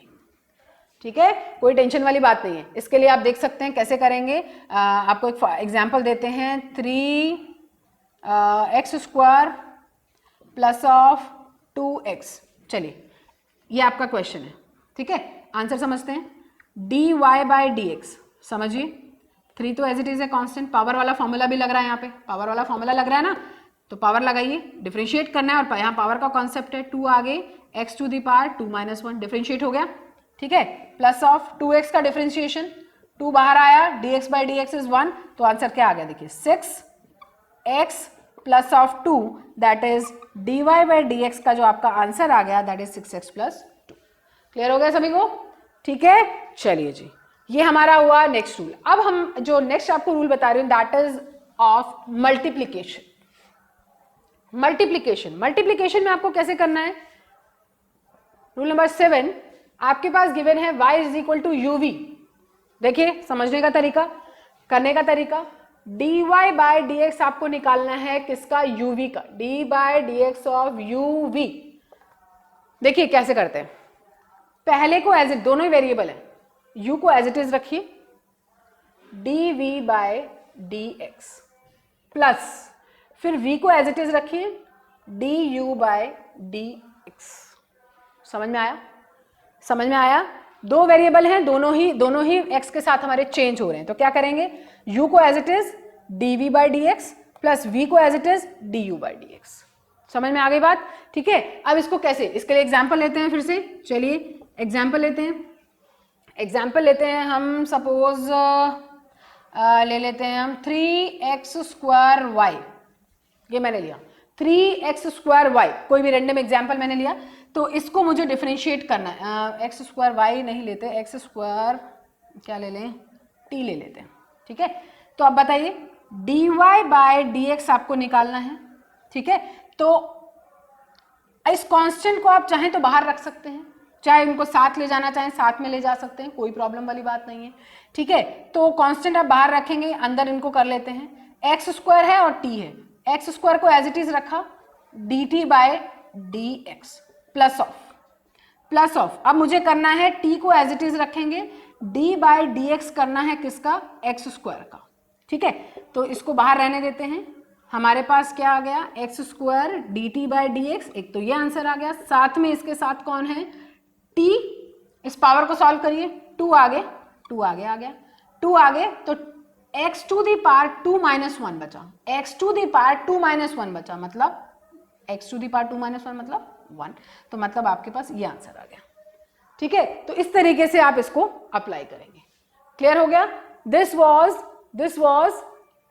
A: ठीक है, कोई टेंशन वाली बात नहीं है। इसके लिए आप देख सकते हैं कैसे करेंगे। आपको एक एग्जांपल देते हैं, 3x square plus of 2x। चलिए ये आपका क्वेश्चन है, ठीक है, आंसर समझते हैं। dy बाय dx समझिए, 3 तो एज इट इज है कांस्टेंट, पावर वाला फॉर्मूला भी लग रहा है, यहाँ पे पावर वाला फॉर्मूला लग रहा है ना, तो पावर लगाइए, डिफरेंशिएट करना है, और यहाँ पावर का कॉन्सेप्ट है, 2 आगे x to the power 2 minus 1, differentiate हो गया। ठीक है, प्लस ऑफ 2x का डिफरेंशिएशन, 2 बाहर आया, dx बाई dx इज 1, तो आंसर क्या आ गया, देखिए 6x plus of 2, that is dy by dx का जो आपका आंसर आ गया, that is 6x plus 2। Clear हो गया सभी को? ठीक है, चलिए जी, ये हमारा हुआ नेक्स्ट रूल। अब हम जो नेक्स्ट आपको रूल बता रही हूँ, that is of multiplication. Multiplication में आपको कैसे करना है, रूल नंबर 7 आपके पास गिवन है y is equal to u v. देखिए समझने का तरीका, करने का तरीका, dy बाय dx आपको निकालना है किसका, uv का, d by dx of uv। देखिए कैसे करते हैं, पहले को एज इट, दोनों ही वेरिएबल है, u को एज इट इज रखिए, dv बाय dx प्लस फिर v को एज इट इज रखिए, du बाय dx। समझ में आया? समझ में आया? दो वेरिएबल हैं, दोनों ही x के साथ हमारे चेंज हो रहे हैं, तो क्या करेंगे, u को as it is dv by dx plus v को as it is du by dx। समझ में आ गई बात? ठीक है, अब इसको कैसे, इसके लिए एग्जांपल लेते हैं फिर से। चलिए एग्जांपल लेते हैं हम, सपोज ले लेते हैं हम 3x स्क्वायर y, ये मैंने लिया 3x स्क्वायर y, कोई भी रैंडम एग्जांपल मैंने लिया, तो इसको मुझे डिफरेंशिएट करना है। एक्स स्क्वायर वाई नहीं लेते, एक्स स्क्वायर क्या ले लें, टी ले लेते हैं। ठीक है, तो अब बताइए dy बाय dx आपको निकालना है। ठीक है, तो इस कांस्टेंट को आप चाहें तो बाहर रख सकते हैं, चाहे उनको साथ ले जाना चाहें साथ में ले जा सकते हैं, कोई प्रॉब्लम वाली बात नहीं है। ठीक है, तो कांस्टेंट आप बाहर रखेंगे, अंदर इनको कर लेते हैं। एक्स स्क्वायर है और टी है, एक्स स्क्वायर को एज इट इज रखा, dt by dx plus of अब मुझे करना है t को एज इट इज रखेंगे, d बाय dx करना है किसका, x स्क्वायर का। ठीक है, तो इसको बाहर रहने देते हैं, हमारे पास क्या आ गया, x square dt by dx, एक तो ये आंसर आ गया, साथ में इसके साथ कौन है, t, इस पावर को सॉल्व करिए, 2 आगे आ गया, 2 आगे तो x to the power 2 minus 1 बचा, x to the power 2 minus 1 बचा, मतलब x to the power 2 minus 1 मतलब 1, तो मतलब आपके पास ये आंसर आ गया। ठीक है, तो इस तरीके से आप इसको अप्लाई करेंगे। क्लियर हो गया? This was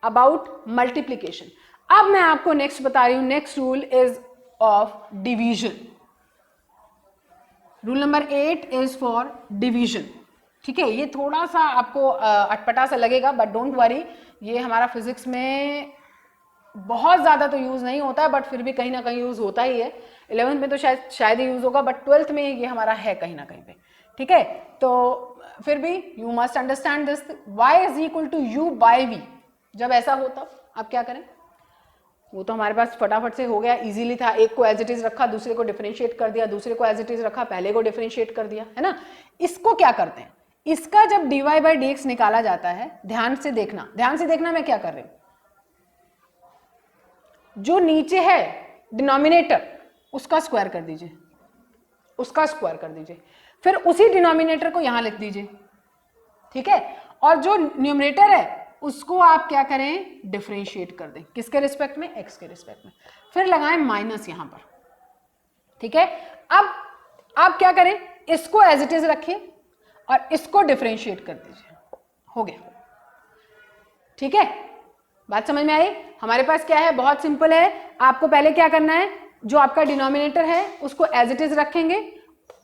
A: about multiplication. अब मैं आपको नेक्स्ट बता रही हूं, next rule is of division. Rule number 8 is for division. ठीक है, ये थोड़ा सा आपको अटपटा सा लगेगा, बट डोंट वरी, ये हमारा फिजिक्स में बहुत ज्यादा तो यूज नहीं होता है, बट फिर भी कहीं ना कहीं यूज होता ही है। 11th में तो शायद ही यूज होगा, बट 12th में ये हमारा है कहीं ना कहीं पे। ठीक है, तो फिर भी you must understand this, y is equal to u by v। जब ऐसा हो तब आप क्या करें, वो तो हमारे पास फटाफट से हो गया, इजीली था। एक को एज इट इज रखा, दूसरे को डिफरेंशिएट कर दिया, दूसरे को एज इट इज रखा, पहले को डिफरेंशिएट कर दिया, है ना। इसको क्या करते हैं, इसका जब dy बाई dx निकाला जाता है, ध्यान से देखना, ध्यान से देखना मैं क्या कर रही हूं। जो नीचे है डिनोमिनेटर उसका स्क्वायर कर दीजिए, उसका स्क्वायर कर दीजिए, फिर उसी डिनोमिनेटर को यहां लिख दीजिए, ठीक है। और जो न्यूमरेटर है उसको आप क्या करें, डिफरेंशिएट कर दें, किसके रिस्पेक्ट में, x के रिस्पेक्ट में, फिर लगाएं माइनस यहां पर, ठीक है। अब आप क्या करें, इसको एज इट इज रखिए और इसको डिफरेंशिएट कर दीजिए, हो गया, ठीक है। बात समझ में आई। हमारे पास क्या है, बहुत सिंपल है। आपको पहले क्या करना है, जो आपका डिनोमिनेटर है उसको एज इट इज रखेंगे,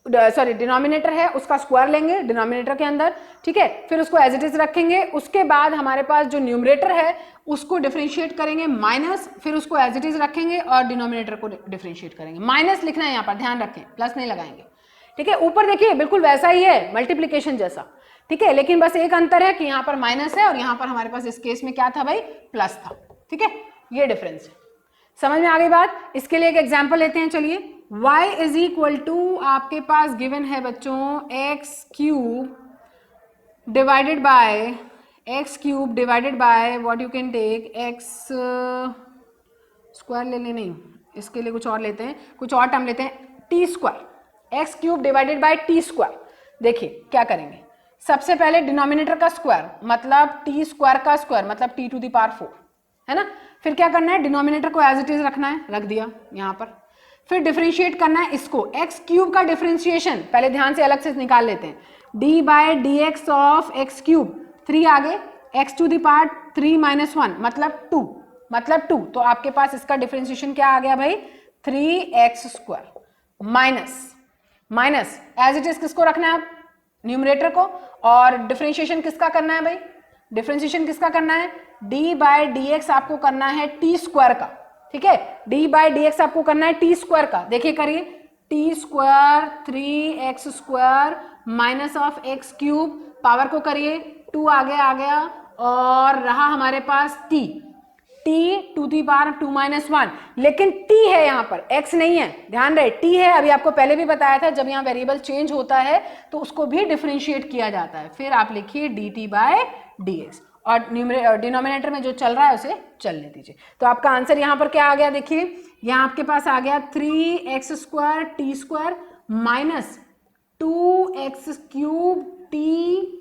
A: सॉरी डिनोमिनेटर है उसका स्क्वायर लेंगे डिनोमिनेटर के अंदर, ठीक है, फिर उसको एज इट इज रखेंगे। उसके बाद हमारे पास जो न्यूमरेटर है उसको डिफरेंशिएट करेंगे माइनस, फिर उसको एज इट इज रखेंगे और डिनोमिनेटर को डिफरेंशिएट करेंगे। माइनस लिखना है यहाँ पर, ध्यान रखें, प्लस नहीं लगाएंगे, ठीक है। ऊपर देखिए बिल्कुल वैसा ही है, मल्टीप्लीकेशन जैसा, ठीक है, लेकिन बस एक अंतर है कि यहाँ पर माइनस है और यहाँ पर हमारे पास इस केस में क्या था भाई, प्लस था, ठीक है, ये डिफरेंस है। समझ में आ गई बात। इसके लिए एक एग्जांपल लेते हैं, चलिए। y इज इक्वल टू आपके पास गिवन है बच्चों x cube divided by what you can take x square ले लें, नहीं इसके लिए कुछ और लेते हैं, कुछ और टर्म लेते हैं, T square, x cube divided bye T square. देखिए क्या करेंगे, सबसे पहले डिनोमिनेटर का स्क्वायर मतलब टी स्क्वायर का स्क्वायर मतलब टी टू द पावर 4, है ना। फिर क्या करना है, डिनोमिनेटर को एज इट इज रखना है, रख दिया यहाँ पर। फिर डिफरेंशिएट करना है इसको, एक्स क्यूब का डिफरेंशिएशन पहले ध्यान से अलग से निकाल लेते हैं, d by D x of x cube, 3 आगे x to the power 3 minus 1 मतलब 2, तो आपके पास इसका डिफरेंशिएशन क्या आ गया भाई, 3x square minus as it is किसको रखना है, आप न्यूमरेटर को, और डिफरेंशिएशन किसका करना है भाई, डिफरेंशिएशन किसका करना है, d बाय डी एक्स आपको करना है टी स्क्वायर का, ठीक है, d बाय डी एक्स आपको करना है टी स्क्वायर का। देखिए करिए, t square 3x square minus of x cube, power को करिए, 2 आगे आ गया और रहा हमारे पास t to the power 2 minus 1, लेकिन t है यहाँ पर, x नहीं है, ध्यान रहे t है। अभी आपको पहले भी बताया था जब यहाँ वेरिएबल चेंज होता है तो उसको भी डिफरेंशिएट किया जाता है। फिर आप लिखिए dt बाय dx और डिनोमिनेटर में जो चल रहा है उसे चलने दीजिए। तो आपका आंसर यहाँ पर क्या आ गया, देखिए यहाँ आपके पास आ गया 3x square T square minus 2x cube T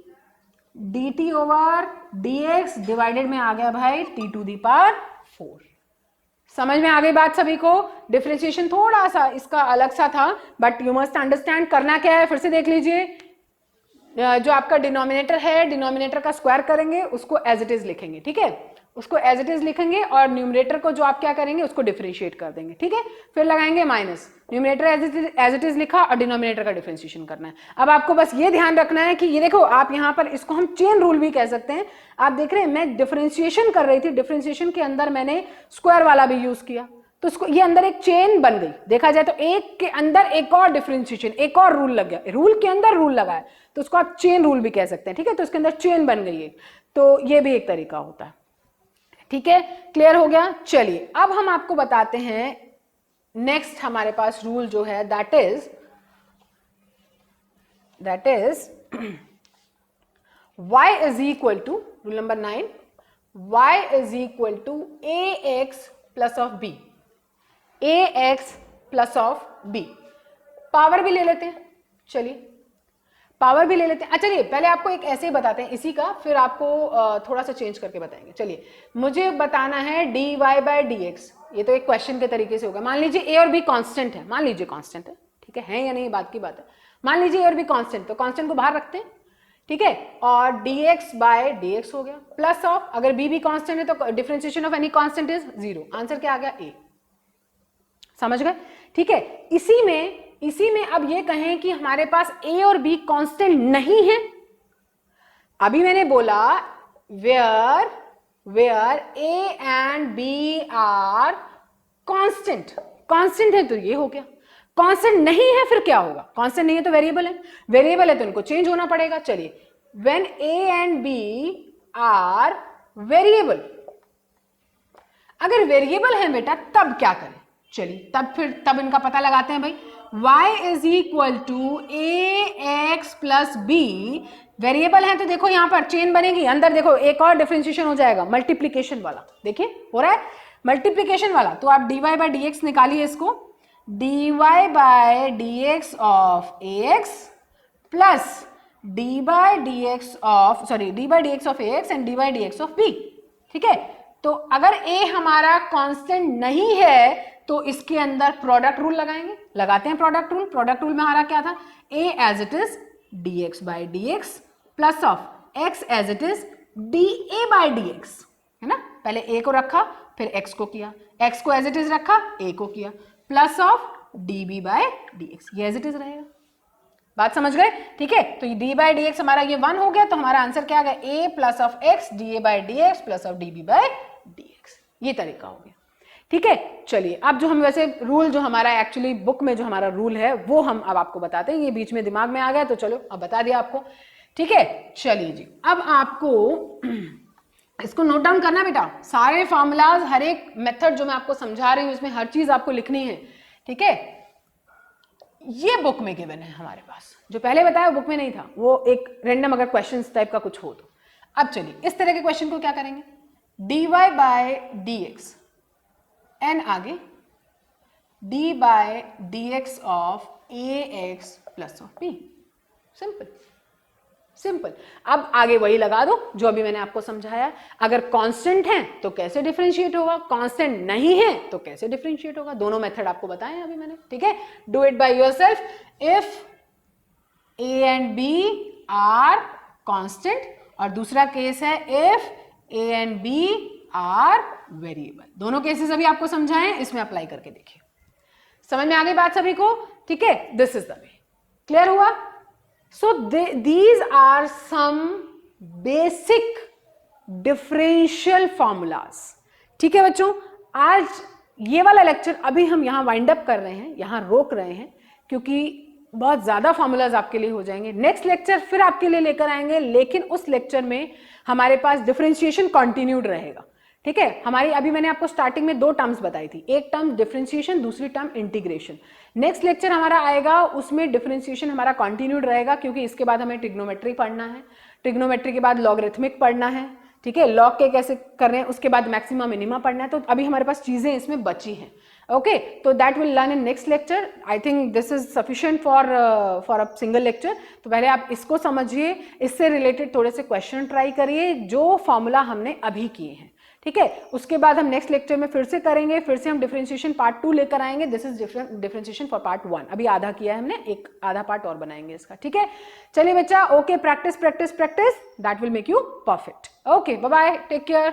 A: dt over dx divided में आ गया भाई t टू दी पावर 4। समझ में आ गई बात सभी को। डिफरेंशिएशन थोड़ा सा इसका अलग सा था बट यू मस्ट अंडरस्टैंड करना क्या है, फिर से देख लीजिए। जो आपका डिनोमिनेटर है, डिनोमिनेटर का स्क्वायर करेंगे, उसको एज इट इज लिखेंगे, ठीक है, उसको एज इट इज लिखेंगे और न्यूमरेटर को जो आप क्या करेंगे उसको डिफरेंशिएट कर देंगे, ठीक है। फिर लगाएंगे minus, numerator as it is लिखा और डिनोमिनेटर का डिफरेंशिएशन करना है। अब आपको बस ये ध्यान रखना है कि ये देखो, आप यहाँ पर इसको हम चेन रूल भी कह सकते हैं। आप देख रहे हैं मैं डिफरेंशिएशन कर रही थी, डिफरेंशिएशन के अंदर मैंने स्क्वायर वाला भी यूज किया, तो इसको ये अंदर एक चेन बन गई। देखा जाए तो एक के अंदर एक और डिफरेंशिएशन, एक और रूल लग गया, रूल के अंदर रूल लगा है, तो उसको आप चेन रूल भी कह सकते हैं, ठीक है। तो इसके अंदर चेन बन गई है, तो ये भी एक तरीका होता है, ठीक है। क्लियर हो गया। चलिए अब हम आपको बताते हैं नेक्स्ट हमारे पास रूल जो है, that is y is equal to, rule number 9, y is equal to ax plus of b, ax plus of b। Power भी ले लेते हैं, चलिए पावर भी ले लेते हैं। अच्छा चलिए पहले आपको एक ऐसे ही बताते हैं इसी का, फिर आपको थोड़ा सा चेंज करके बताएंगे। चलिए मुझे बताना है dy बाय dx, ये तो एक क्वेश्चन के तरीके से होगा। मान लीजिए a और b कांस्टेंट है, मान लीजिए कांस्टेंट है, ठीक है या नहीं बात की बात है। मान लीजिए a और b कांस्टेंट, तो कांस्टेंट को बाहर रखते हैं, ठीक है, और dx बाय dx हो गया प्लस ऑफ, अगर b भी कांस्टेंट है तो differentiation of any constant is 0, answer क्या आ गया a। समझ गए, ठीक है। इसी में अब ये कहें कि हमारे पास a और b कांस्टेंट नहीं है। अभी मैंने बोला where a and b are constant है, तो ये हो गया। कांस्टेंट नहीं है फिर क्या होगा, कांस्टेंट नहीं है तो वेरिएबल है तो इनको चेंज होना पड़ेगा। चलिए when a and b are variable, अगर वेरिएबल है बेटा तब क्या करें, चलिए तब इनका पता लगाते हैं भाई। y is equal to a x plus b, variable है तो देखो यहां पर चेन बनेगी, अंदर देखो एक और डिफरेंशिएशन हो जाएगा, मल्टीप्लीकेशन वाला, देखिए हो रहा है मल्टीप्लीकेशन वाला। तो आप dy बाई डी एक्स निकालिए इसको, dy by D x of a x plus d by D x of a x and d by D x of b, ठीक है। तो अगर a हमारा कांस्टेंट नहीं है तो इसके अंदर प्रोडक्ट रूल लगाएंगे, लगाते हैं प्रोडक्ट रूल। प्रोडक्ट रूल में हमारा क्या था, a as it is dx by D x plus of x as it is dA by D x, है ना। पहले a को रखा फिर x को किया, x को एज इट इज रखा a को किया, plus of dB by D x, ये एज इट इज रहेगा। बात समझ गए, ठीक है। तो ये d बाई डी एक्स हमारा ये 1 हो गया, तो हमारा आंसर क्या आ गया, a plus of x dA by D x plus of dB by D x, ये तरीका हो गया, ठीक है। चलिए अब जो हम वैसे रूल जो हमारा एक्चुअली बुक में जो हमारा रूल है वो हम अब आपको बताते हैं, ये बीच में दिमाग में आ गया तो चलो अब बता दिया आपको, ठीक है। चलिए जी, अब आपको इसको नोट डाउन करना बेटा, सारे फॉर्मूलाज हर एक मेथड जो मैं आपको समझा रही हूँ इसमें हर चीज आपको लिखनी है, ठीक है। ये बुक में गिवन है हमारे पास, जो पहले बताया बुक में नहीं था, वो एक रैंडम अगर क्वेश्चंस टाइप का कुछ हो तो। अब चलिए इस तरह के क्वेश्चन को क्या करेंगे, dy by D x and आगे d by D x of a x plus of b, simple simple. अब आगे वही लगा दो जो अभी मैंने आपको समझाया, अगर कांस्टेंट है तो कैसे डिफरेंशिएट होगा, कांस्टेंट नहीं है तो कैसे डिफरेंशिएट होगा, दोनों मेथड आपको बताए अभी मैंने, ठीक है। Do it by yourself. If a and b are constant, और दूसरा केस है if a and b are variable, दोनों केसेस अभी आपको समझाएं, इसमें अप्लाई करके देखिए। समझ में आ गई बात सभी को, ठीक है। This is the way, clear हुआ। So these are some basic differential formulas, ठीक है बच्चों। आज ये वाला लेक्चर अभी हम यहाँ वाइंड अप कर रहे हैं, यहाँ रोक रहे हैं क्योंकि बहुत ज्यादा फॉर्मूलाज आपके लिए हो जाएंगे। नेक्स्ट लेक्चर फिर आपके लिए लेकर आएंगे, लेकिन उस लेक्चर में हमारे पास डिफरेंशिएशन कंटिन्यूड रहेगा, ठीक है। हमारी अभी मैंने आपको स्टार्टिंग में 2 टर्म्स बताई थी, एक टर्म डिफरेंशिएशन, दूसरी टर्म इंटीग्रेशन। नेक्स्ट लेक्चर हमारा आएगा उसमें डिफरेंशिएशन हमारा कंटिन्यूड रहेगा, क्योंकि इसके बाद हमें ट्रिग्नोमेट्री पढ़ना है, ट्रिग्नोमेट्री के बाद लॉगरिथमिक पढ़ना है, ठीक है, लॉग के कैसे कर रहे हैं, उसके बाद मैक्सिमा मिनिमा पढ़ना है। तो अभी हमारे पास चीजें इसमें बची हैं, ओके। तो that will learn in next lecture. I think this is sufficient for a single lecture. तो पहले आप इसको समझिए, इससे रिलेटेड थोड़े से क्वेश्चन ट्राई करिए जो फॉर्मूला हमने अभी किए हैं, ठीक है। उसके बाद हम नेक्स्ट लेक्चर में फिर से करेंगे, फिर से हम डिफरेंशिएशन पार्ट 2 लेकर आएंगे। This is differentiation for part 1, अभी आधा किया है हमने, एक आधा पार्ट और बनाएंगे इसका, ठीक है। चलिए बच्चा, okay, practice practice practice, that will make you perfect. Okay, bye bye, take care.